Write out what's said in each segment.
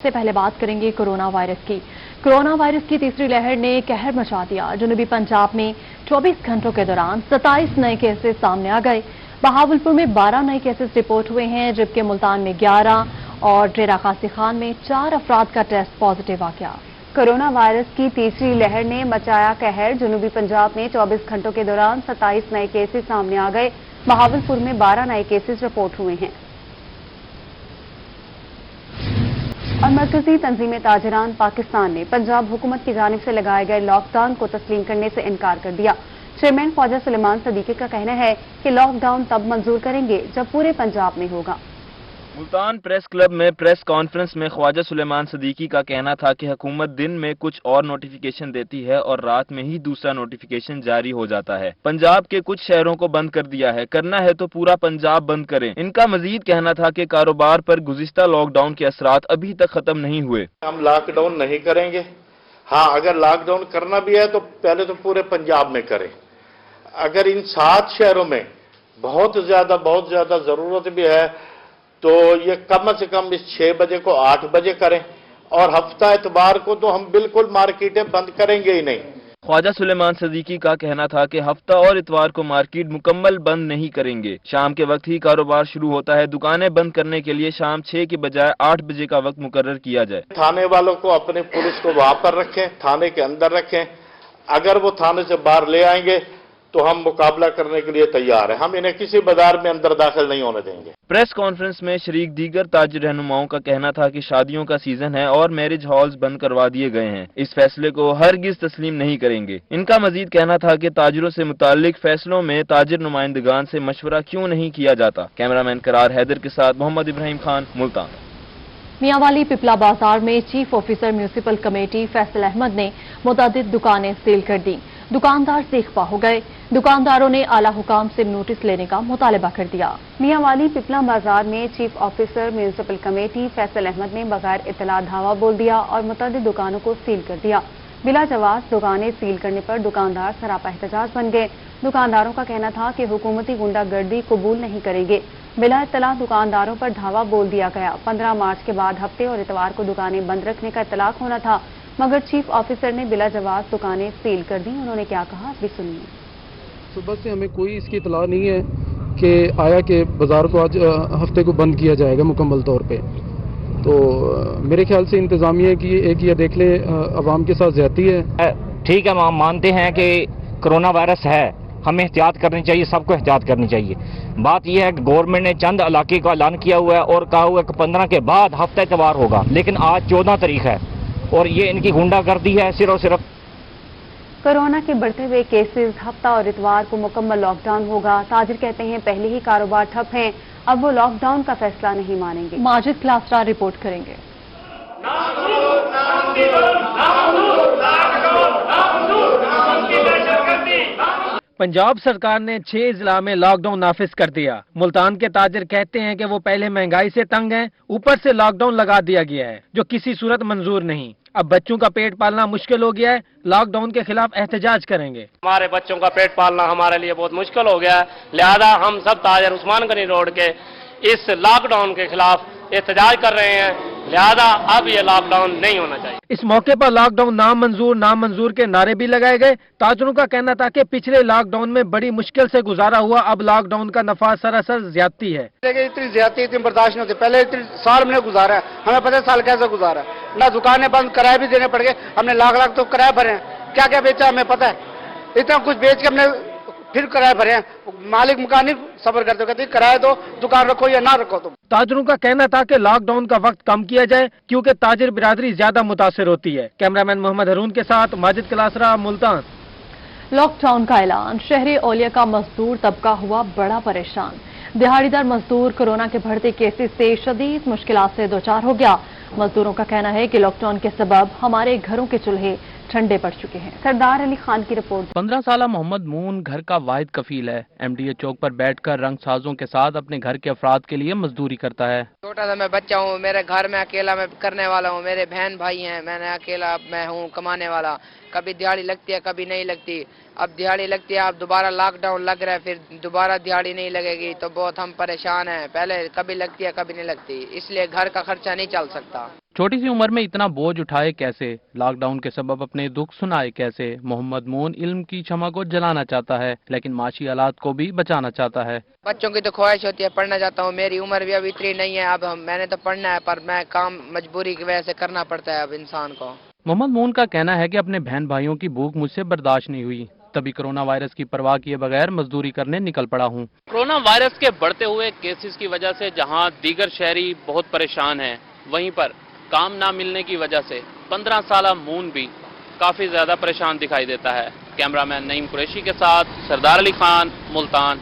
سے پہلے بات کریں گے کورونا وائرس کی۔ کورونا وائرس کی تیسری لہر نے قہر مچا دیا۔ جنوبی پنجاب میں 24 گھنٹوں کے دوران 27 نئے کیسز سامنے آ گئے۔ بہاولپور میں 12 نئے کیسز رپورٹ ہوئے ہیں، جبکہ ملتان میں 11 اور ڈیرہ غازی خان میں 4 افراد کا ٹیسٹ پازیٹیو آ گیا۔ کورونا وائرس کی تیسری لہر نے مچایا قہر۔ جنوبی پنجاب میں 24 گھنٹوں کے دوران 27 نئے کیسز سامنے آ گئے۔ بہاولپور میں 12 نئے کیسز رپورٹ ہوئے ہیں۔ اور مرکزی تنظیم تاجران پاکستان نے پنجاب حکومت کی جانب سے لگائے گئے لاک ڈاؤن کو تسلیم کرنے سے انکار کر دیا۔ چیئرمین خواجہ سلیمان صدیقی کا کہنا ہے کہ لاک ڈاؤن تب منظور کریں گے جب پورے پنجاب میں ہوگا۔ ملتان پریس کلب میں پریس کانفرنس میں خواجہ سلیمان صدیقی کا کہنا تھا کہ حکومت دن میں کچھ اور نوٹیفیکیشن دیتی ہے اور رات میں ہی دوسرا نوٹیفیکیشن جاری ہو جاتا ہے۔ پنجاب کے کچھ شہروں کو بند کر دیا ہے، کرنا ہے تو پورا پنجاب بند کریں۔ ان کا مزید کہنا تھا کہ کاروبار پر گزشتہ لاک ڈاؤن کے اثرات ابھی تک ختم نہیں ہوئے۔ ہم لاک ڈاؤن نہیں کریں گے۔ ہاں، اگر لاک ڈاؤن کرنا بھی ہے تو پہلے تو پورے پنجاب میں کریں۔ اگر ان 7 شہروں میں بہت زیادہ ضرورت بھی ہے تو یہ کم سے کم اس 6 بجے کو 8 بجے کریں، اور ہفتہ اتوار کو تو ہم بالکل مارکیٹیں بند کریں گے ہی نہیں۔ خواجہ سلیمان صدیقی کا کہنا تھا کہ ہفتہ اور اتوار کو مارکیٹ مکمل بند نہیں کریں گے۔ شام کے وقت ہی کاروبار شروع ہوتا ہے۔ دکانیں بند کرنے کے لیے شام 6 کی بجائے 8 بجے کا وقت مقرر کیا جائے۔ تھانے والوں کو اپنی پولیس کو وہاں پر رکھیں، تھانے کے اندر رکھیں۔ اگر وہ تھانے سے باہر لے آئیں گے تو ہم مقابلہ کرنے کے لیے تیار ہیں۔ ہم انہیں کسی بازار میں اندر داخل نہیں ہونے دیں گے۔ پریس کانفرنس میں شریک دیگر تاجر رہنماؤں کا کہنا تھا کہ شادیوں کا سیزن ہے اور میرج ہالز بند کروا دیے گئے ہیں۔ اس فیصلے کو ہرگز تسلیم نہیں کریں گے۔ ان کا مزید کہنا تھا کہ تاجروں سے متعلق فیصلوں میں تاجر نمائندگان سے مشورہ کیوں نہیں کیا جاتا۔ کیمرامین قرار حیدر کے ساتھ محمد ابراہیم خان، ملتان۔ میاں والی پپلا بازار میں chief officer municipal committee Faisal Ahmad نے متعدد دکانیں سیل کر دیں۔ دکاندار سیخپا ہو گئے۔ دکانداروں نے اعلی حکام سے نوٹس لینے کا مطالبہ کر دیا۔ میاں والی پپلا بازار میں chief officer municipal committee Faisal Ahmad نے بغیر اطلاع دھاوا بول دیا اور متعدد دکانوں کو سیل کر دیا۔ بلا جواز دکانیں سیل کرنے پر دکاندار سراپا احتجاج بن گئے۔ دکانداروں کا کہنا تھا کہ حکومتی غنڈہ گردی قبول نہیں کریں گے۔ بلا اطلاع دکانداروں پر دھاوا بول دیا گیا۔ 15 مارچ کے بعد ہفتے اور اتوار کو دکانیں بند رکھنے کا اطلاق ہونا تھا، مگر چیف آفیسر نے بلا جواز دکانیں سیل کر دیں۔ انہوں نے کیا کہا بھی سنیے۔ صبح سے ہمیں کوئی اس کی اطلاع نہیں ہے کہ آیا کہ بازار کو آج ہفتے کو بند کیا جائے گا مکمل طور پہ۔ تو میرے خیال سے انتظامیہ کی ایک یہ دیکھ لیں عوام کے ساتھ زیادتی ہے۔ ٹھیک ہے، ہم مانتے ہیں کہ کرونا وائرس ہے، ہمیں احتیاط کرنی چاہیے، سب کو احتیاط کرنی چاہیے۔ بات یہ ہے کہ گورنمنٹ نے چند علاقے کا اعلان کیا ہوا ہے اور کہا ہوا ہے کہ 15 کے بعد ہفتہ اتوار ہوگا، لیکن آج 14 تاریخ ہے اور یہ ان کی غنڈہ گردی ہے صرف اور صرف۔ کورونا کے بڑھتے ہوئے کیسز، ہفتہ اور اتوار کو مکمل لاک ڈاؤن ہوگا۔ تاجر کہتے ہیں پہلے ہی کاروبار ٹھپ ہیں، اب وہ لاک ڈاؤن کا فیصلہ نہیں مانیں گے۔ ماجد کلاسرا رپورٹ کریں گے۔ پنجاب سرکار نے 6 اضلاع میں لاک ڈاؤن نافذ کر دیا۔ ملتان کے تاجر کہتے ہیں کہ وہ پہلے مہنگائی سے تنگ ہیں، اوپر سے لاک ڈاؤن لگا دیا گیا ہے جو کسی صورت منظور نہیں۔ اب بچوں کا پیٹ پالنا مشکل ہو گیا ہے، لاک ڈاؤن کے خلاف احتجاج کریں گے۔ ہمارے بچوں کا پیٹ پالنا ہمارے لیے بہت مشکل ہو گیا ہے، لہذا ہم سب تاجر عثمان گنی روڈ کے اس لاک ڈاؤن کے خلاف احتجاج کر رہے ہیں، لہذا اب یہ لاک ڈاؤن نہیں ہونا چاہیے۔ اس موقع پر لاک ڈاؤن نامنظور کے نعرے بھی لگائے گئے۔ تاجروں کا کہنا تھا کہ پچھلے لاک ڈاؤن میں بڑی مشکل سے گزارا ہوا، اب لاک ڈاؤن کا نفع سراسر زیادتی ہے۔ اتنی زیادتی اتنی برداشت نہیں ہوتی، پہلے اتنے سال ہم نے گزارا ہے، ہمیں پتہ ہے سال کیسے گزارا ہے، نہ دکانیں بند، کرایہ بھی دینے پڑ گئے، ہم نے لاکھ تو کرایہ بھرے ہیں، کیا کیا بیچا ہمیں پتہ ہے، اتنا کچھ بیچ کے ہم نے پھر کرایہ بھرے ہیں۔ مالک مکانی صبر کرتے کہتے کرایہ دو، دکان رکھو یا نہ رکھو تم۔ تاجروں کا کہنا تھا کہ لاک ڈاؤن کا وقت کم کیا جائے کیونکہ تاجر برادری زیادہ متاثر ہوتی ہے۔ کیمرامین محمد ہارون کے ساتھ ماجد کلاسرا، ملتان۔ لاک ڈاؤن کا اعلان، شہری اولیاء کا مزدور طبقہ ہوا بڑا پریشان۔ دہاڑی دار مزدور کورونا کے بڑھتے کیسز سے شدید مشکلات سے دوچار ہو گیا۔ مزدوروں کا کہنا ہے کہ لاک ڈاؤن کے سبب ہمارے گھروں کے چولہے ٹھنڈے پڑ چکے ہیں۔ سردار علی خان کی رپورٹ۔ 15 سالہ محمد مون گھر کا واحد کفیل ہے۔ ایم ڈی اے چوک پر بیٹھ کر رنگ سازوں کے ساتھ اپنے گھر کے افراد کے لیے مزدوری کرتا ہے۔ چھوٹا سا میں بچہ ہوں، میرے گھر میں اکیلا میں کرنے والا ہوں، میرے بہن بھائی ہیں، میں نے اکیلا میں ہوں کمانے والا۔ کبھی دیہاڑی لگتی ہے کبھی نہیں لگتی، اب دیہاڑی لگتی ہے، اب دوبارہ لاک ڈاؤن لگ رہا ہے، پھر دوبارہ دیہاڑی نہیں لگے گی تو بہت ہم پریشان ہیں۔ پہلے کبھی لگتی ہے کبھی نہیں لگتی، اس لیے گھر کا خرچہ نہیں چل سکتا۔ छोटी सी उम्र में इतना बोझ उठाए कैसे, लॉकडाउन के सबब अपने दुख सुनाए कैसे। मोहम्मद मून इल्म की क्षमा को जलाना चाहता है लेकिन माशी हालात को भी बचाना चाहता है। बच्चों की तो ख्वाहिश होती है, पढ़ना चाहता हूँ, मेरी उम्र भी अब इतनी नहीं है, अब मैंने तो पढ़ना है पर मैं काम मजबूरी की वजह से करना पड़ता है अब इंसान को। मोहम्मद मून का कहना है कि अपने बहन भाइयों की भूख मुझसे बर्दाश्त नहीं हुई, तभी कोरोना वायरस की परवाह किए बगैर मजदूरी करने निकल पड़ा हूँ। कोरोना वायरस के बढ़ते हुए केसेस की वजह से जहाँ दीगर शहरी बहुत परेशान हैं, वहीं पर काम ना मिलने की वजह से 15 साला मून भी काफी ज्यादा परेशान दिखाई देता है। कैमरामैन नईम कुरैशी के साथ सरदार अली खान, मुल्तान।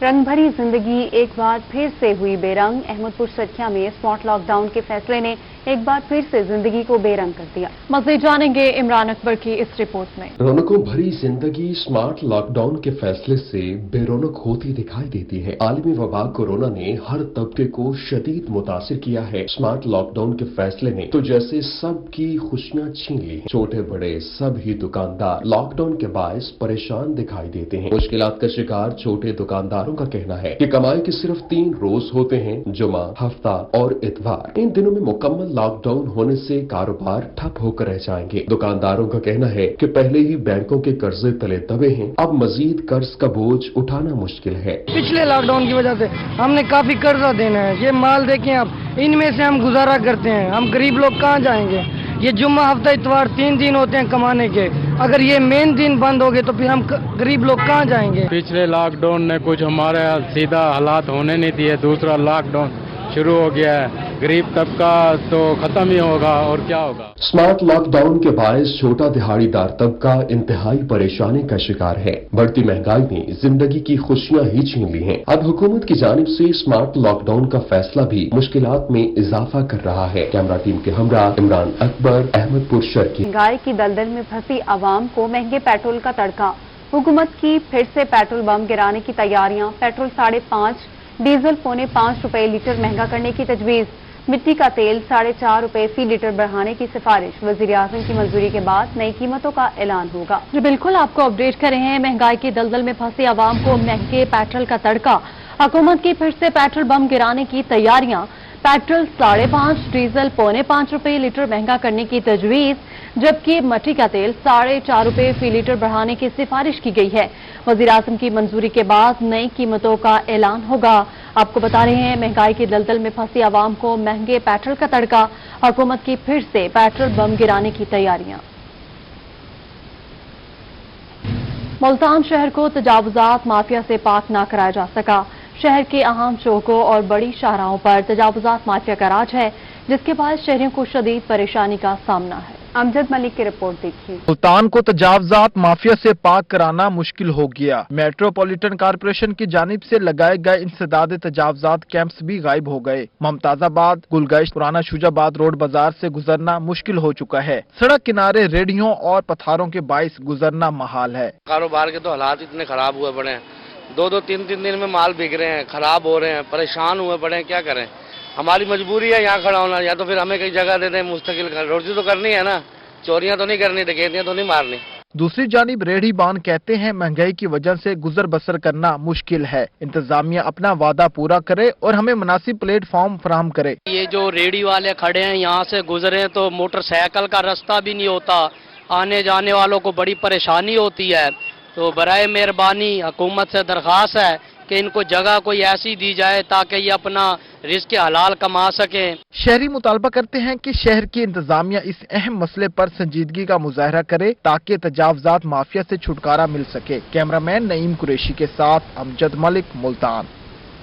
रंग भरी जिंदगी एक बार फिर से हुई बेरंग। अहमदपुर सरखिया में स्मार्ट लॉकडाउन के फैसले ने एक बार फिर से जिंदगी को बेरंग कर दिया। मज़ीद जानेंगे इमरान अकबर की इस रिपोर्ट में। रौनकों भरी जिंदगी स्मार्ट लॉकडाउन के फैसले से बेरौनक होती दिखाई देती है। आलमी वबा कोरोना ने हर तबके को शदीद मुतासिर किया है। स्मार्ट लॉकडाउन के फैसले ने तो जैसे सबकी खुशियां छीन ली। छोटे बड़े सब ही दुकानदार लॉकडाउन के बायस परेशान दिखाई देते हैं। मुश्किलात का शिकार छोटे दुकानदारों का कहना है कि कमाई के सिर्फ 3 रोज होते हैं, जुमा, हफ्ता और इतवार। इन दिनों में मुकम्मल लॉकडाउन होने से कारोबार ठप होकर रह जाएंगे। दुकानदारों का कहना है कि पहले ही बैंकों के कर्जे तले दबे हैं, अब मजीद कर्ज का बोझ उठाना मुश्किल है। पिछले लॉकडाउन की वजह से हमने काफी कर्जा देना है। ये माल देखें आप, इनमें से हम गुजारा करते हैं। हम गरीब लोग कहाँ जाएंगे? ये जुम्मा, हफ्ता, इतवार 3 दिन होते हैं कमाने के। अगर ये मेन दिन बंद हो गए तो फिर हम गरीब लोग कहाँ जाएंगे? पिछले लॉकडाउन ने कुछ हमारे सीधा हालात होने नहीं दिए। दूसरा लॉकडाउन शुरू हो गया है, गरीब तबका तो खत्म ही होगा और क्या होगा। स्मार्ट लॉकडाउन के बायस छोटा दिहाड़ीदार तबका इंतहाई परेशानी का शिकार है। बढ़ती महंगाई ने जिंदगी की खुशियां ही छीन ली हैं। अब हुकूमत की जानिब से स्मार्ट लॉकडाउन का फैसला भी मुश्किलात में इजाफा कर रहा है। कैमरा टीम के हमरा इमरान अकबर, अहमदपुर शर्की। महंगाई की दलदल में फंसी आवाम को महंगे पेट्रोल का तड़का। हुकूमत की फिर से पेट्रोल बम गिराने की तैयारियां। पेट्रोल 5.5, डीजल 4.5 रुपए लीटर महंगा करने की तजवीज। मिट्टी का तेल 4.5 रुपए फी लीटर बढ़ाने की सिफारिश। वजीर आजम की मंजूरी के बाद नई कीमतों का ऐलान होगा। जी बिल्कुल, आपको अपडेट कर रहे हैं। महंगाई की दलदल में फंसी आवाम को महंगे पेट्रोल का तड़का। हुकूमत की फिर से पेट्रोल बम गिराने की तैयारियां। पेट्रोल 5.5, डीजल 4.5 रुपए लीटर महंगा करने की तजवीज, जबकि मिट्टी का तेल 4.5 रुपए फी लीटर बढ़ाने की सिफारिश की गई है। वजीर आजम की मंजूरी के बाद नई कीमतों का ऐलान होगा। आपको बता रहे हैं, महंगाई की दलदल में फंसी आवाम को महंगे पेट्रोल का तड़का। हुकूमत की फिर से पेट्रोल बम गिराने की तैयारियां। मुल्तान शहर को तजावुजात माफिया से पाक न कराया जा सका। शहर के अहम चौकों और बड़ी शाहराहों पर तजावुजात माफिया का राज है, जिसके बाद शहरियों को शदीद परेशानी का सामना है। अमजद मलिक की रिपोर्ट देखिए। मुल्तान को तजावुजात माफिया से पाक कराना मुश्किल हो गया। मेट्रोपॉलिटन कॉरपोरेशन की जानिब से लगाए गए इंसदाद तजावुजात कैंप्स भी गायब हो गए। मुमताजाबाद, गुलगश्त, पुराना शुजाबाद रोड बाजार से गुजरना मुश्किल हो चुका है। सड़क किनारे रेडियों और पत्थरों के बाइस गुजरना महाल है। कारोबार के तो हालात इतने खराब हुए पड़े हैं, 2-2, 3-3 दिन में माल बिक रहे हैं, खराब हो रहे हैं, परेशान हुए पड़े हैं। क्या करें? हमारी मजबूरी है यहाँ खड़ा होना, या तो फिर हमें कई जगह दे दें मुस्तकिल। रोजी तो करनी है ना, चोरियां तो नहीं करनी, डकैतियां तो नहीं मारनी। दूसरी जानिब रेहड़ी बान कहते हैं महंगाई की वजह से गुजर बसर करना मुश्किल है। इंतजामिया अपना वादा पूरा करे और हमें मुनासिब प्लेटफॉर्म फराहम करे। ये जो रेहड़ी वाले खड़े हैं, यहाँ से गुजरे तो मोटरसाइकिल का रास्ता भी नहीं होता, आने जाने वालों को बड़ी परेशानी होती है। तो बराए मेहरबानी हुकूमत से दरख्वास्त है कि इनको जगह कोई ऐसी दी जाए ताकि ये अपना रिस्क हलाल कमा सकें। शहरी मुतालबा करते हैं कि शहर की इंतजामिया इस अहम मसले पर संजीदगी का मुजाहरा करे ताकि तजावुजात माफिया से छुटकारा मिल सके। कैमरामैन नईम कुरैशी के साथ अमजद मलिक, मुल्तान।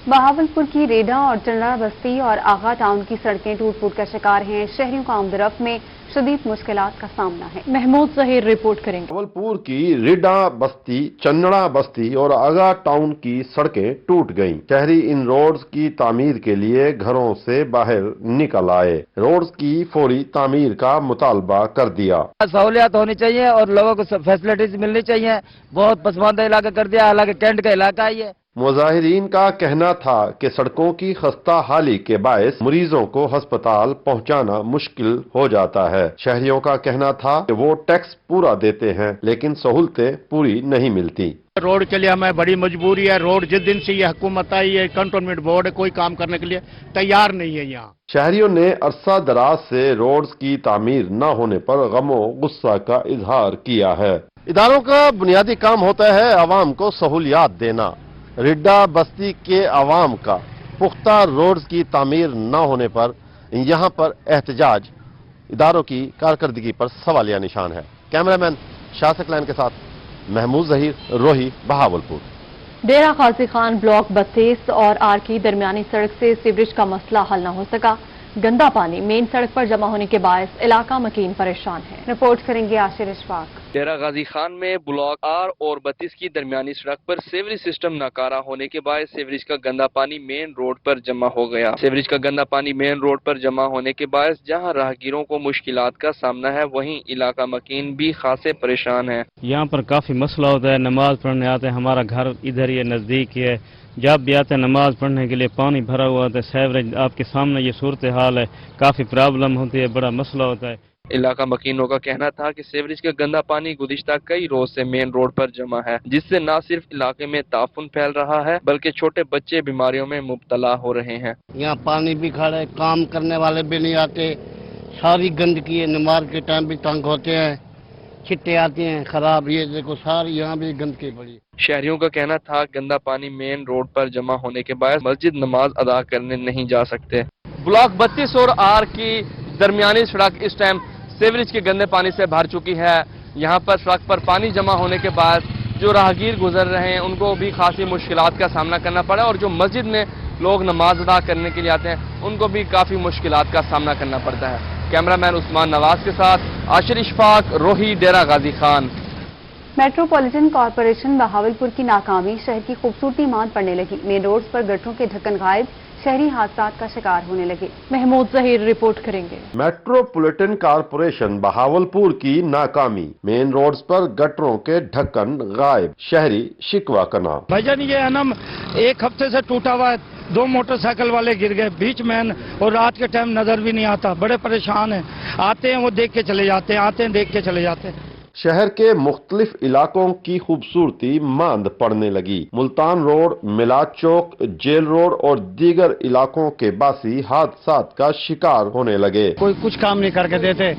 बहावलपुर की रेडा और चंडा बस्ती और आगा टाउन की सड़कें टूट फूट का शिकार हैं। शहरियों को आमदरफ्त में शदीद मुश्किलात का सामना है। महमूद जहीर रिपोर्ट करेंगे। बहावलपुर की रेडा बस्ती, चंडा बस्ती और आगा टाउन की सड़कें टूट गईं। शहरी इन रोड्स की तामीर के लिए घरों से बाहर निकल आए। रोड्स की फौरी तामीर का मुतालबा कर दिया। सहूलियत होनी चाहिए और लोगों को फैसिलिटीज मिलनी चाहिए। बहुत पसमानदा इलाका कर दिया, हालांकि कैंट का इलाका है ये। मुजाहिरीन का कहना था कि सड़कों की खस्ता हाली के बायस मरीजों को अस्पताल पहुंचाना मुश्किल हो जाता है। शहरियों का कहना था कि वो टैक्स पूरा देते हैं लेकिन सहूलतें पूरी नहीं मिलती। रोड के लिए हमें बड़ी मजबूरी है। रोड जिस दिन से ये हुकूमत आई है, कंटोनमेंट बोर्ड है, कोई काम करने के लिए तैयार नहीं है। यहाँ शहरियों ने अरसा दराज से रोड्स की तामीर न होने पर गमो गुस्सा का इजहार किया है। इदारों का बुनियादी काम होता है आवाम को सहूलियात देना। रिड्डा बस्ती के आवाम का पुख्ता रोड्स की तामीर न होने पर यहाँ पर एहतजाज इदारों की कारकर्दगी पर सवालिया निशान है। कैमरामैन शाह सकलैन के साथ महमूद जहीर, रोही, बहावलपुर। डेरा गाजी खान ब्लॉक 32 और आर की दरमियानी सड़क से सीवरेज का मसला हल न हो सका। गंदा पानी मेन सड़क पर जमा होने के बायस इलाका मकीन परेशान है। रिपोर्ट करेंगे आशिर इशफाक। डेरा गाजी खान में ब्लॉक आर और 32 की दरमियानी सड़क पर सीवरेज सिस्टम नाकारा होने के बाद सीवरेज का गंदा पानी मेन रोड पर जमा हो गया। सीवरेज का गंदा पानी मेन रोड पर जमा होने के बाद जहां राहगीरों को मुश्किलात का सामना है, वहीं इलाका मकीन भी खासे परेशान है। यहाँ पर काफी मसला होता है। नमाज पढ़ने आते हैं, हमारा घर इधर ही नजदीक ही है। जब भी आते हैं नमाज पढ़ने के लिए पानी भरा हुआ होता है। सीवरेज आपके सामने ये सूरत हाल है, काफी प्रॉब्लम होती है, बड़ा मसला होता है। इलाका मकीनों का कहना था कि सीवरेज का गंदा पानी गुज़िश्ता कई रोज से मेन रोड पर जमा है, जिससे न सिर्फ इलाके में ताफुन फैल रहा है बल्कि छोटे बच्चे बीमारियों में मुब्तला हो रहे हैं। यहाँ पानी भी खड़ा है, काम करने वाले भी नहीं आते, सारी गंदगी है। नमाज के टाइम भी तंग होते हैं, छिट्टे आते हैं खराब। ये देखो सारी यहाँ भी गंदगी पड़ी। शहरियों का कहना था गंदा पानी मेन रोड पर जमा होने के बाद मस्जिद नमाज अदा करने नहीं जा सकते। ब्लॉक 32 और आर की दरमियानी सड़क इस टाइम सीवरेज के गंदे पानी से भर चुकी है। यहाँ पर सड़क पर पानी जमा होने के बाद जो राहगीर गुजर रहे हैं उनको भी खासी मुश्किलात का सामना करना पड़ा, और जो मस्जिद में लोग नमाज अदा करने के लिए आते हैं उनको भी काफी मुश्किलात का सामना करना पड़ता है। कैमरामैन उस्मान नवाज के साथ आशिर इशफाक, रोही, डेरा गाजी खान। मेट्रोपॉलिटन कॉरपोरेशन बहावलपुर की नाकामी शहर की खूबसूरती मांद पड़ने लगी। मेन रोड्स पर गटरों के ढक्कन गायब, शहरी हादसात का शिकार होने लगे। महमूद जहीर रिपोर्ट करेंगे। मेट्रोपॉलिटन कॉरपोरेशन बहावलपुर की नाकामी, मेन रोड्स पर गटरों के ढक्कन गायब, शहरी शिकवा करना। भाईजान ये है ना, एक हफ्ते से टूटा हुआ है, 2 मोटरसाइकिल वाले गिर गए बीच में, और रात के टाइम नजर भी नहीं आता। बड़े परेशान हैं, आते हैं वो देख के चले जाते हैं, आते हैं देख के चले जाते हैं। शहर के मुख्तलिफ इलाकों की खूबसूरती मांद पड़ने लगी। मुल्तान रोड, मिलाद चौक, जेल रोड और दीगर इलाकों के बासी हादसात का शिकार होने लगे। कोई कुछ काम नहीं करके देते,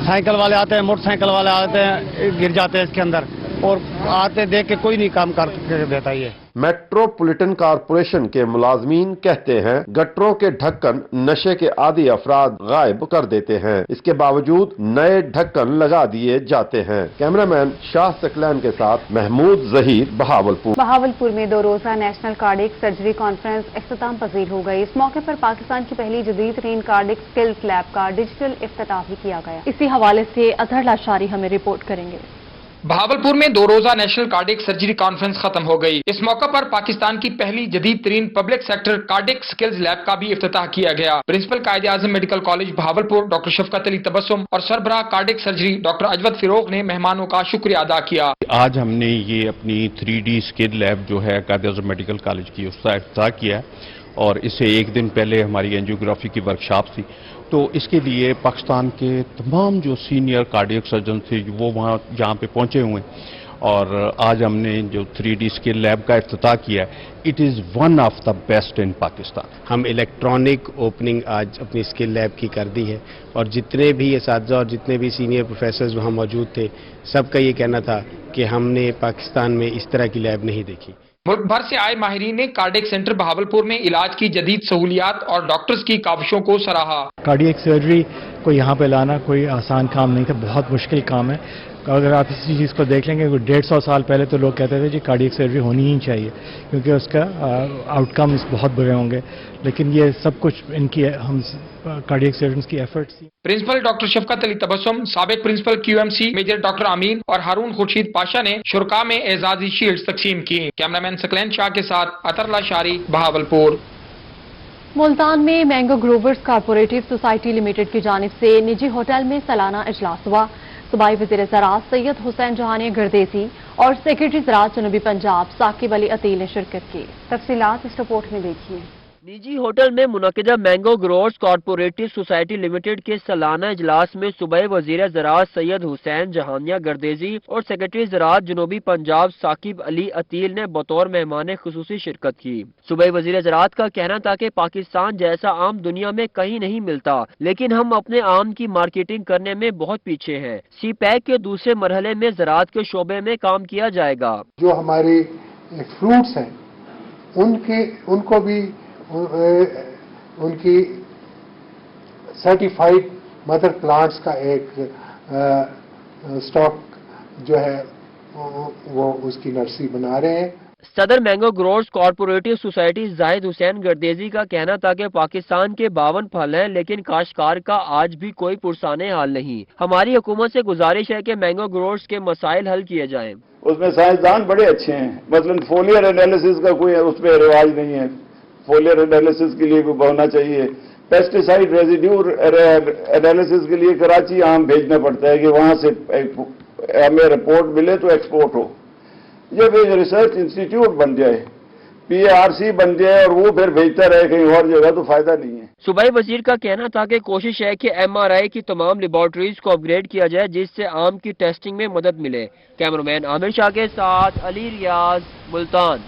साइकिल वाले आते हैं, मोटरसाइकिल वाले आते हैं, गिर जाते हैं इसके अंदर, और आते देख के कोई नहीं काम कर देता। ये मेट्रोपॉलिटन कॉरपोरेशन के मुलाजमीन कहते हैं गटरों के ढक्कन नशे के आदी अफराद गायब कर देते हैं, इसके बावजूद नए ढक्कन लगा दिए जाते हैं। कैमरामैन शाह सकलैन के साथ महमूद जहीर, बहावलपुर। बहावलपुर में 2 रोजा नेशनल कार्डिक सर्जरी कॉन्फ्रेंस इख्तिताम पजीर हो गई। इस मौके पर पाकिस्तान की पहली जदीद तरीन कार्डिक स्किल्स लैब का डिजिटल इफ्तिताह भी किया गया। इसी हवाले से अतहर लाशारी हमें रिपोर्ट करेंगे। बहावलपुर में 2 रोजा नेशनल कार्डिक सर्जरी कॉन्फ्रेंस खत्म हो गई। इस मौके पर पाकिस्तान की पहली जदीद तरीन public sector cardiac skills lab का भी इफ्तिताह किया गया। Principal Quaid-e-Azam medical college Bahawalpur doctor Shafqat Ali Tabassum और सरबराह cardiac surgery doctor Ajwad Farogh ने मेहमानों का शुक्रिया अदा किया। आज हमने ये अपनी 3D स्किल लैब जो है कायद-ए-आज़म मेडिकल कॉलेज की, उसका इफ्तिताह किया, और इससे एक दिन पहले हमारी एंजियोग्राफी की वर्कशॉप थी। तो इसके लिए पाकिस्तान के तमाम जो सीनियर कार्डियक सर्जन थे वो वहाँ यहाँ पे पहुँचे हुए, और आज हमने जो 3D स्किल लैब का इफ्तिताह किया है, it is one of the best in Pakistan. हम इलेक्ट्रॉनिक ओपनिंग आज अपनी स्किल लैब की कर दी है, और जितने भी असातिज़ा और जितने भी सीनियर प्रोफेसर्स वहाँ मौजूद थे, सबका ये कहना था कि हमने पाकिस्तान में इस तरह की लैब नहीं देखी। मुल्क भर से आए माहिरीन ने कार्डियक सेंटर बहावलपुर में इलाज की जदीद सहूलियात और डॉक्टर्स की काविशों को सराहा। कार्डियक सर्जरी को यहाँ पे लाना कोई आसान काम नहीं था, बहुत मुश्किल काम है। अगर आप इसी चीज़ को देख लेंगे, 150 साल पहले तो लोग कहते थे जी कार्डियक सर्जरी होनी ही चाहिए क्योंकि उसका आउटकम्स बहुत बुरे होंगे, लेकिन ये सब कुछ इनकी हम कार्डियक सर्जन्स की एफर्ट्स थी। प्रिंसिपल डॉक्टर शफकत अली तबस्सुम, साबिक प्रिंसिपल QMC मेजर डॉक्टर अमीन और हारून खुर्शीद पाशा ने शुरका में एजाजी शील्ड तकसीम की। कैमरामैन सकलैन शाह के साथ अतरला शारी, बहावलपुर। मुल्तान में mango growers corporative society limited की जानिब से निजी होटल में सालाना इजलास हुआ। सूबाई वज़ीर ज़राअत सैयद हुसैन जहां ने गर्देसी और सेक्रेटरी ज़राअत जनूबी पंजाब साकिब अली अतील ने शिरकत की। तफसीलात इस रिपोर्ट में देखिए। निजी होटल में मुनक़िदा mango growers corporative society limited के सालाना इजलास में सुबह वज़ीर ज़राअत सैयद हुसैन जहानिया गर्देजी और सेक्रेटरी ज़राअत जनूबी पंजाब साकिब अली अतील ने बतौर मेहमान खुसूसी शिरकत की। सुबह वज़ीर ज़राअत का कहना था कि पाकिस्तान जैसा आम दुनिया में कहीं नहीं मिलता, लेकिन हम अपने आम की मार्केटिंग करने में बहुत पीछे हैं। सी पैक के दूसरे मरहले में ज़राअत के शोबे में काम किया जाएगा। जो हमारे फ्रूट्स हैं उनको भी उनकी सर्टिफाइड मदर प्लांट्स का एक स्टॉक जो है वो उसकी नर्सरी बना रहे हैं। सदर mango growers corporative society Zahid Hussain Gardezi का कहना था कि पाकिस्तान के 52 फल हैं, लेकिन काश्तकार का आज भी कोई पुरसाने हाल नहीं। हमारी हुकूमत से गुजारिश है कि मैंगो ग्रोवर्स के मसाइल हल किए जाएं। उसमें साइंसदान बड़े अच्छे हैं, मसलन फोलियर एनालिसिस का कोई उस पर रिवाज नहीं है। फोलियर एनालिसिस के लिए भी होना चाहिए। पेस्टिसाइड रेजिड्यू एनालिसिस के लिए कराची आम भेजना पड़ता है कि वहां से हमें रिपोर्ट मिले तो एक्सपोर्ट हो। जब एक रिसर्च इंस्टीट्यूट बन जाए, PARC बन जाए और वो फिर भेजता रहे कहीं और जगह, तो फायदा नहीं है। सूबाई वजीर का कहना था कि कोशिश है कि MRI की तमाम लेबॉर्ट्रीज को अपग्रेड किया जाए, जिससे आम की टेस्टिंग में मदद मिले। कैमरामैन आमिर शाह के साथ अली रियाज, मुल्तान।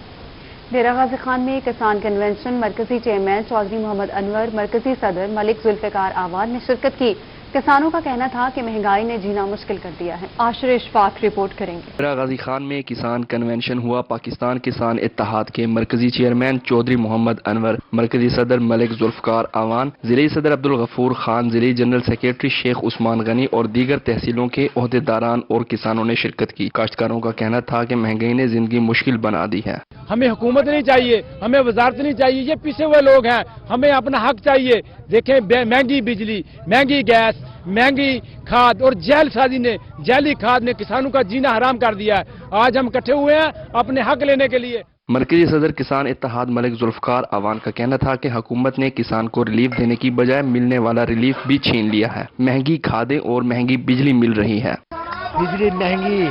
डेरा गाजी खान में किसान कन्वेंशन मरकजी चेयरमैन चौधरी मोहम्मद अनवर, मरकजी सदर मलिक जुल्फिकार आवान ने शिरकत की। किसानों का कहना था कि महंगाई ने जीना मुश्किल कर दिया है। आशिर इशफाक रिपोर्ट करेंगे। डेरा गाजी खान में किसान कन्वेंशन हुआ। पाकिस्तान किसान इत्तेहाद के मरकजी चेयरमैन चौधरी मोहम्मद अनवर, मरकजी सदर मलिक जुल्फकार आवान, जिले सदर अब्दुल गफूर खान, जिले जनरल सेक्रेटरी शेख उस्मान गनी और दीगर तहसीलों के ओहदेदारान और किसानों ने शिरकत की। काश्तकारों का कहना था कि महंगाई ने जिंदगी मुश्किल बना दी है। हमें हुकूमत नहीं चाहिए, हमें वजारत नहीं चाहिए, ये पिछे हुए लोग हैं, हमें अपना हक चाहिए। देखें, महंगी बिजली, महंगी गैस, महंगी खाद और जैली खाद ने किसानों का जीना हराम कर दिया है। आज हम इकट्ठे हुए हैं अपने हक लेने के लिए। मरकजी सदर किसान इत्तेहाद मलिक जुल्फकार आवान का कहना था कि हुकूमत ने किसान को रिलीफ देने की बजाय मिलने वाला रिलीफ भी छीन लिया है। महंगी खादें और महंगी बिजली मिल रही है। बिजली महंगी,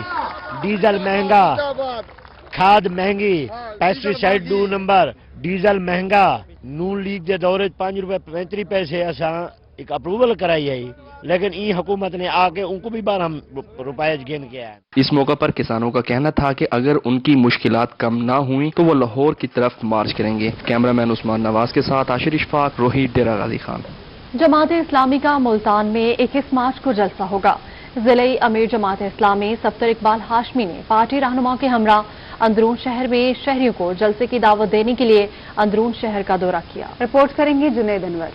डीजल महंगा, खाद महंगी, पेस्टिसाइड 2 नंबर, डीजल महंगा। नून लीग के दौरे 5 रुपए 35 पैसे असा एक अप्रूवल कराई है, लेकिन ई हुकूमत ने आके उनको भी 12 रुपए गिन के आया। इस मौके पर किसानों का कहना था कि अगर उनकी मुश्किलात कम ना हुई तो वो लाहौर की तरफ मार्च करेंगे। कैमरामैन उस्मान नवाज के साथ आशिर इशफाक, रोहित, डेरा गाजी खान। जमात इस्लामी का मुल्तान में 21 मार्च को जलसा होगा। जिले अमीर जमात इस्लामी सफदर इकबाल हाशमी ने पार्टी रहनुमाओं के हमरा अंदरून शहर में शहरियों को जलसे की दावत देने के लिए अंदरून शहर का दौरा किया। रिपोर्ट करेंगे जुनैद अनवर।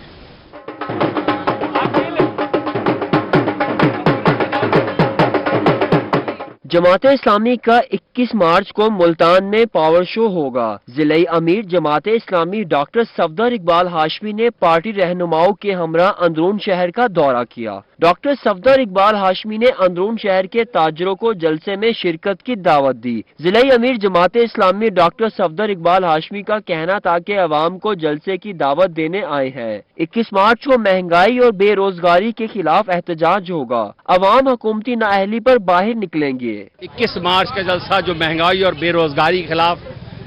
जमात इस्लामी का 21 मार्च को मुल्तान में पावर शो होगा। जिले अमीर जमात इस्लामी डॉक्टर सफदर इकबाल हाशमी ने पार्टी रहनुमाओं के हमरा अंदरून शहर का दौरा किया। डॉक्टर सफदर इकबाल हाशमी ने अंदरून शहर के ताजरों को जलसे में शिरकत की दावत दी। जिले अमीर जमात इस्लामी डॉक्टर सफदर इकबाल हाशमी का कहना था कि अवाम को जलसे की दावत देने आए हैं। 21 मार्च को महंगाई और बेरोजगारी के खिलाफ एहतजाज होगा। अवाम हुकूमती नाअहली पर बाहर निकलेंगे। 21 मार्च का जलसा जो महंगाई और बेरोजगारी के खिलाफ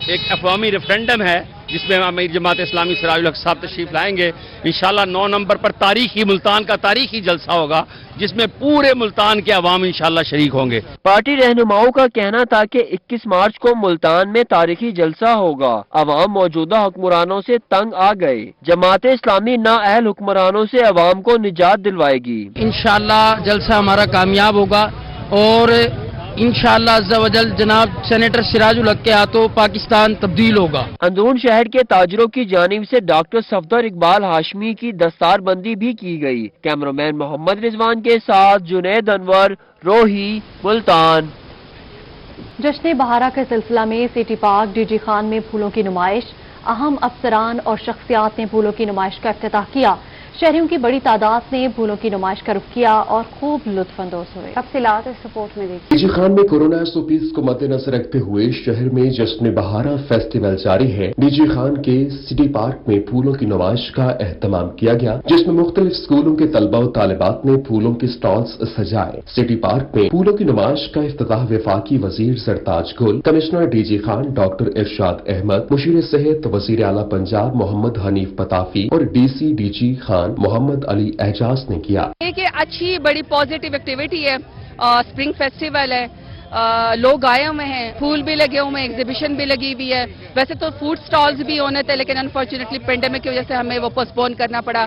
एक अवामी रेफरेंडम है, जिसमें अमीर जमात इस्लामी सिराजुल हक साहब तशरीफ लाएंगे। इंशाल्लाह 9 नवंबर पर तारीखी मुल्तान का तारीखी जलसा होगा, जिसमें पूरे मुल्तान के अवाम इंशाल्लाह शरीक होंगे। पार्टी रहनुमाओं का कहना था कि 21 मार्च को मुल्तान में तारीखी जलसा होगा। अवाम मौजूदा हुक्मरानों से तंग आ गए। जमात इस्लामी नाअहल हुक्मरानों से अवाम को निजात दिलवाएगी। इंशाल्लाह जलसा हमारा कामयाब होगा और इंशाअल्लाह अज़्ज़ा-वजल जनाब सेनेटर सिराजुल हक के हाथों पाकिस्तान तब्दील होगा। अंदरून शहर के ताजरों की जानिब से डॉक्टर सफदर इकबाल हाशमी की दस्तारबंदी भी की गई। कैमरामैन मोहम्मद रिजवान के साथ जुनैद अनवर, रोही, मुल्तान। जश्न बहारा के सिलसिला में सिटी पार्क डीजी खान में फूलों की नुमाइश। अहम अफसरान और शख्सियात ने फूलों की नुमाइश का इफ्तिताह किया। शहरियों की बड़ी तादाद ने फूलों की नुमाइश का रुख किया और खूब लुत्फानंदोज हुए। तफसीलात इस रिपोर्ट में देखिए। डीजी खान में कोरोना SOPs को मद्देनजर रखते हुए शहर में जश्न बहारा फेस्टिवल जारी है। डीजी खान के सिटी पार्क में फूलों की नुमाइश का एहतमाम किया गया, जिसमें मुख्तलिफ स्कूलों के तलबा और तालिबात ने फूलों के स्टॉल्स सजाए। सिटी पार्क में फूलों की नुमाइश का इफ्तिताह वफाकी वजीर सरताज गुल, कमिश्नर डीजी खान डॉक्टर इरशाद अहमद, मुशीर सेहत वजीर आला पंजाब मोहम्मद हनीफ पताफी और DC डीजी खान मोहम्मद अली एजाज ने किया। एक अच्छी बड़ी पॉजिटिव एक्टिविटी है, स्प्रिंग फेस्टिवल है, लोग आए हुए हैं, फूल भी लगे हुए हैं, एग्जीबिशन भी लगी हुई है। वैसे तो फूड स्टॉल्स भी होने थे, लेकिन अनफॉर्चुनेटली पेंडेमिक की वजह से हमें वो पोस्टपोन करना पड़ा।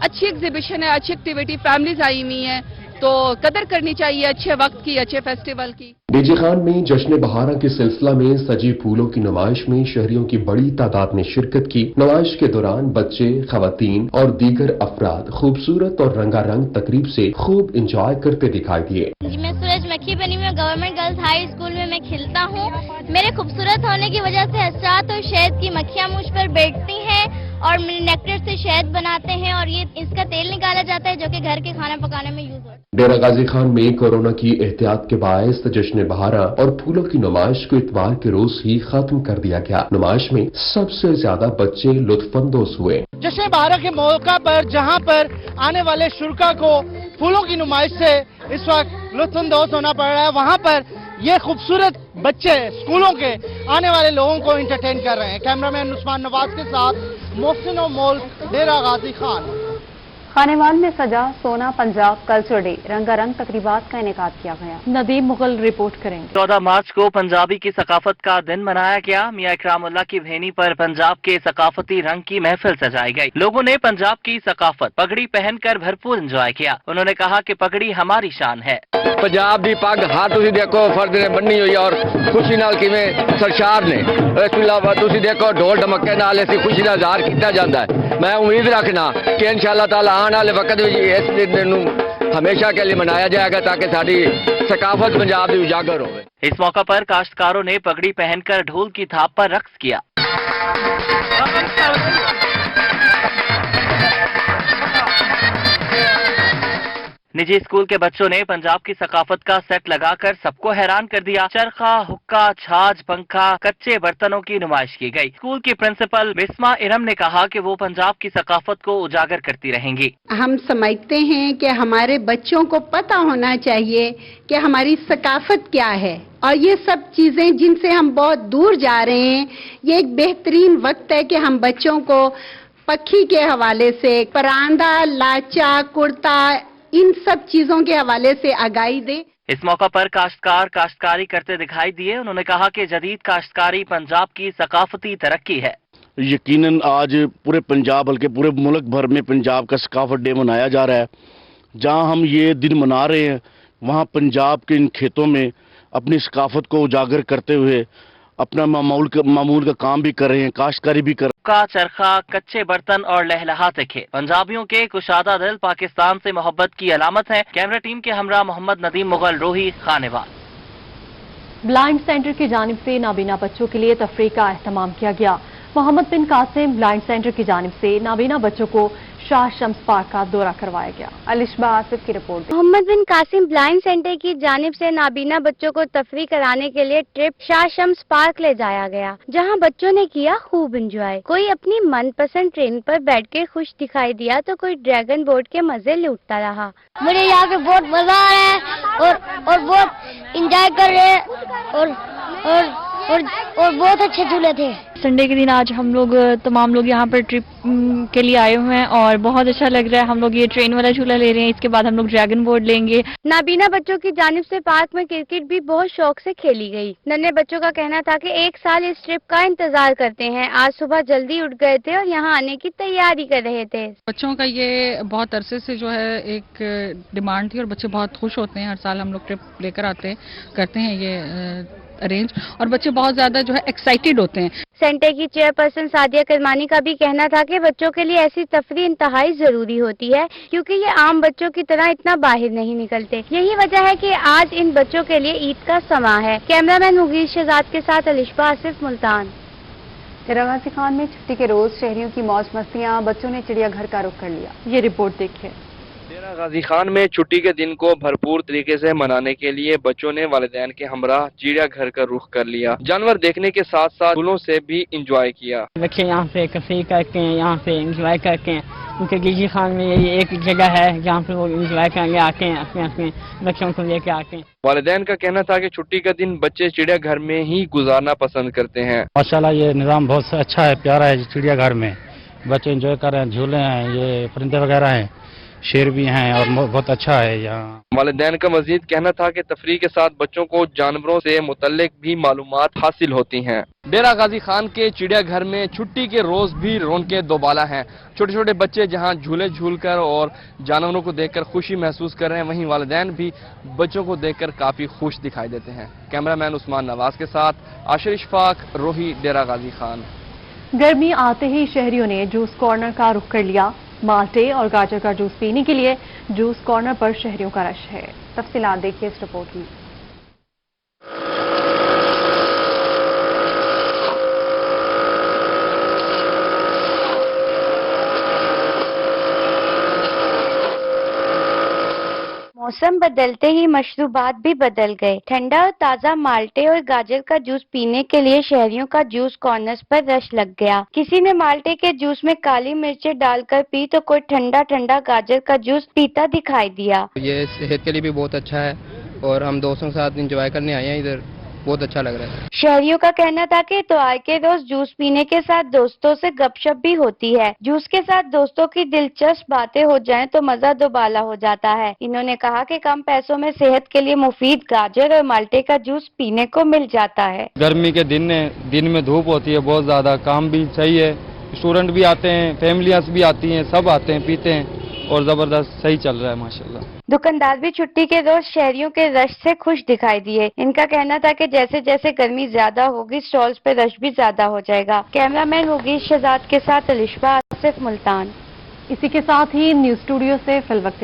अच्छी एग्जीबिशन है, अच्छी एक्टिविटी, फैमिलीज आई हुई हैं, तो कदर करनी चाहिए अच्छे वक्त की, अच्छे फेस्टिवल की। डीजी खान में जश्न बहारा के सिलसिला में सजी फूलों की नुमाइश में शहरियों की बड़ी तादाद ने शिरकत की। नुमाइश के दौरान बच्चे, खवातीन और दीगर अफराद खूबसूरत और रंगारंग तकरीब से खूब इंजॉय करते दिखाई दिए। जी, मैं सूरजमुखी बनी हुई गवर्नमेंट गर्ल्स हाई स्कूल में मैं खिलता हूँ। मेरे खूबसूरत होने की वजह से हसरात और शहद की मक्खियाँ मुझ पर बैठती हैं और नेक्टर से शहद बनाते हैं और ये इसका तेल निकाला जाता है जो कि घर के खाना पकाने में यूज होता है। डेरा गाजी खान में कोरोना की एहतियात के बायस जश्न बहारा और फूलों की नुमाइश को इतवार के रोज ही खत्म कर दिया गया। नुमाइश में सबसे ज्यादा बच्चे लुत्फानंदोज हुए। जश्न बहारा के मौका पर जहां पर आने वाले शुरा को फूलों की नुमाइश से इस वक्त लुत्फानंदोज होना पड़ रहा है, वहां पर ये खूबसूरत बच्चे स्कूलों के आने वाले लोगों को एंटरटेन कर रहे हैं। कैमरामैन उस्मान नवाज के साथ मोहसिन और मोल, डेरा गाजी खान। खानेवाल में सजा सोना पंजाब कल्चर डे, रंगारंग तकरीबात का इनेकाद किया गया। नदीम मुगल रिपोर्ट करेंगे। 14 मार्च को पंजाबी की सकाफत का दिन मनाया गया। मियां इकरामुल्लाह की भेनी पर पंजाब के सकाफती रंग की महफिल सजाई गई। लोगों ने पंजाब की सकाफत पगड़ी पहनकर भरपूर एंजॉय किया। उन्होंने कहा कि पगड़ी हमारी शान है। पंजाब की पग हाँ तुसी देखो फर्द ने बन्नी हुई और खुशी नाल किवें सरशार ने। इस तो इलावा तुसी देखो ढोल ढमके नाल इस खुशी का इजहार किया जाता है। मैं उम्मीद रखना कि इंशाअल्लाह ताला आने वाले वक्त में इस दिन हमेशा के लिए मनाया जाएगा ताकि साड़ी सकाफत पंजाब की उजागर हो। इस मौका पर काश्तकारों ने पगड़ी पहनकर ढोल की थाप पर रक्स किया। निजी स्कूल के बच्चों ने पंजाब की सकाफत का सेट लगाकर सबको हैरान कर दिया। चरखा, हुक्का, छाछ, पंखा, कच्चे बर्तनों की नुमाइश की गई। स्कूल की प्रिंसिपल बिस्मा इरम ने कहा कि वो पंजाब की सकाफत को उजागर करती रहेंगी। हम समझते हैं कि हमारे बच्चों को पता होना चाहिए कि हमारी सकाफत क्या है और ये सब चीजें जिनसे हम बहुत दूर जा रहे हैं, ये एक बेहतरीन वक्त है कि हम बच्चों को पक्षी के हवाले से, परांदा, लाचा, कुर्ता, इन सब चीजों के हवाले से आगाही दे। इस मौका पर काश्तकार काश्तकारी करते दिखाई दिए। उन्होंने कहा कि जदीद काश्तकारी पंजाब की सकाफती तरक्की है। यकीनन आज पूरे पंजाब बल्कि पूरे मुल्क भर में पंजाब का सकाफत डे मनाया जा रहा है। जहां हम ये दिन मना रहे हैं वहां पंजाब के इन खेतों में अपनी सकाफत को उजागर करते हुए अपना मामूल का काम भी कर रहे हैं, काश्तकारी भी कर। का चरखा, कच्चे बर्तन और लहलहाते खेल पंजाबियों के कुशादा दिल पाकिस्तान से मोहब्बत की अलामत है। कैमरा टीम के हमरा मोहम्मद नदीम मुगल, रोही, खानेवाल। ब्लाइंड सेंटर की जानिब से नाबीना बच्चों के लिए तफरीह का एहतमाम किया गया। मोहम्मद बिन कासिम ब्लाइंड सेंटर की जानिब से नाबीना बच्चों को शाह शम्स पार्क का दौरा करवाया गया। अलिशबा आसिफ की रिपोर्ट। मोहम्मद बिन कासिम ब्लाइंड सेंटर की जानिब से नाबीना बच्चों को तफरीह कराने के लिए ट्रिप शाह शम्स पार्क ले जाया गया, जहां बच्चों ने किया खूब एंजॉय। कोई अपनी मनपसंद ट्रेन पर बैठ के खुश दिखाई दिया तो कोई ड्रैगन बोट के मजे लूटता रहा। मुझे यहाँ पे बहुत मजा आ रहा है और बहुत एंजॉय कर रहे हैं और बहुत अच्छे झूले थे। संडे के दिन आज हम लोग तमाम लोग यहाँ पर ट्रिप के लिए आए हुए हैं और बहुत अच्छा लग रहा है। हम लोग ये ट्रेन वाला झूला ले रहे हैं, इसके बाद हम लोग ड्रैगन बोर्ड लेंगे। नाबीना बच्चों की जानिब से पार्क में क्रिकेट भी बहुत शौक से खेली गई। नन्हे बच्चों का कहना था कि 1 साल इस ट्रिप का इंतजार करते हैं। आज सुबह जल्दी उठ गए थे और यहाँ आने की तैयारी कर रहे थे। बच्चों का ये बहुत अरसे से जो है एक डिमांड थी और बच्चे बहुत खुश होते हैं। हर साल हम लोग ट्रिप लेकर करते हैं ये अरेंज और बच्चे बहुत ज्यादा जो है एक्साइटेड होते हैं। सेंटर की चेयरपर्सन सादिया करमानी का भी कहना था कि बच्चों के लिए ऐसी तफरीह इंतहाई जरूरी होती है क्योंकि ये आम बच्चों की तरह इतना बाहर नहीं निकलते। यही वजह है कि आज इन बच्चों के लिए ईद का समा है। कैमरामैन मुगीर शहजाद के साथ अलिशबा आसिफ, मुल्तान। ڈیرہ غازی خان میں چھٹی کے روز شہریوں کی موج مستیاں، بچوں نے چڑیا گھر کا رخ کر لیا۔ یہ رپورٹ دیکھیے۔ ڈیرہ غازی خان میں چھٹی کے دن کو بھرپور طریقے سے منانے کے لیے بچوں نے والدین کے ہمراہ چڑیا گھر کا رخ کر لیا۔ جانور دیکھنے کے ساتھ ساتھ پھولوں سے بھی انجوائے کیا۔ بچے یہاں سے تفریح کرتے ہیں، یہاں سے انجوائے کرتے ہیں، کیونکہ غازی خان میں یہی ایک جگہ ہے جہاں پہ وہ انجوائے کرنے آتے ہیں، اپنے بچوں کو لے کے آتے ہیں۔ والدین کا کہنا تھا کہ چھٹی کا دن بچے چڑیا گھر میں ہی گزارنا پسند کرتے ہیں۔ ماشاءاللہ یہ نظام بہت اچھا ہے، پیارا ہے چڑیا گھر میں، بچے انجوائے کر رہے ہیں، جھولے ہیں، یہ پرندے وغیرہ ہیں، شیر بھی ہیں اور بہت اچھا ہے یہاں۔ والدین کا مزید کہنا تھا کہ تفریح کے ساتھ بچوں کو جانوروں سے متعلق بھی معلومات حاصل ہوتی ہیں۔ ڈیرہ غازی خان کے چڑیا گھر میں چھٹی کے روز بھی رونقیں دوبالا ہیں۔ چھوٹے چھوٹے بچے جہاں جھولے جھول کر اور جانوروں کو دیکھ کر خوشی محسوس کر رہے ہیں، وہیں والدین بھی بچوں کو دیکھ کر کافی خوش دکھائی دیتے ہیں۔ کیمرہ مین عثمان نواز کے ساتھ عاشر اشفاق، روہی، ڈیرہ غازی خان۔ گرمی آتے ہی شہریوں نے جوس کارنر کا رخ کر لیا۔ مالٹے اور گاجر کا جوس پینے کے لیے جوس کارنر پر شہریوں کا رش ہے۔ تفصیلات دیکھیے اس رپورٹ میں۔ موسم بدلتے ہی مشروبات بھی بدل گئے۔ ٹھنڈا اور تازہ مالٹے اور گاجر کا جوس پینے کے لیے شہریوں کا جوس کارنرز پر رش لگ گیا۔ کسی نے مالٹے کے جوس میں کالی مرچیں ڈال کر پی تو کوئی ٹھنڈا ٹھنڈا گاجر کا جوس پیتا دکھائی دیا۔ یہ صحت کے لیے بھی بہت اچھا ہے اور ہم دوستوں کے ساتھ انجوائے کرنے آئے ہیں ادھر، بہت اچھا لگ رہا ہے۔ شہریوں کا کہنا تھا کہ اتوار کے روز جوس پینے کے ساتھ دوستوں سے گپ شپ بھی ہوتی ہے۔ جوس کے ساتھ دوستوں کی دلچسپ باتیں ہو جائیں تو مزہ دوبالا ہو جاتا ہے۔ انہوں نے کہا کہ کم پیسوں میں صحت کے لیے مفید گاجر اور مالٹے کا جوس پینے کو مل جاتا ہے۔ گرمی کے دن میں دھوپ ہوتی ہے بہت زیادہ، کام بھی چاہیے، اسٹوڈنٹ بھی آتے ہیں، فیملیاں بھی آتی ہیں، سب آتے ہیں پیتے ہیں اور زبردست صحیح چل رہا ہے ماشاءاللہ۔ دکاندار بھی چھٹی کے روز شہریوں کے رش سے خوش دکھائی دیے۔ ان کا کہنا تھا کہ جیسے جیسے گرمی زیادہ ہوگی سٹالز پہ رش بھی زیادہ ہو جائے گا۔ کیمرہ مین ہوگی شہزاد کے ساتھ الشفا، آصف، ملتان۔ اسی کے ساتھ ہی نیوز اسٹوڈیو سے فی الوقت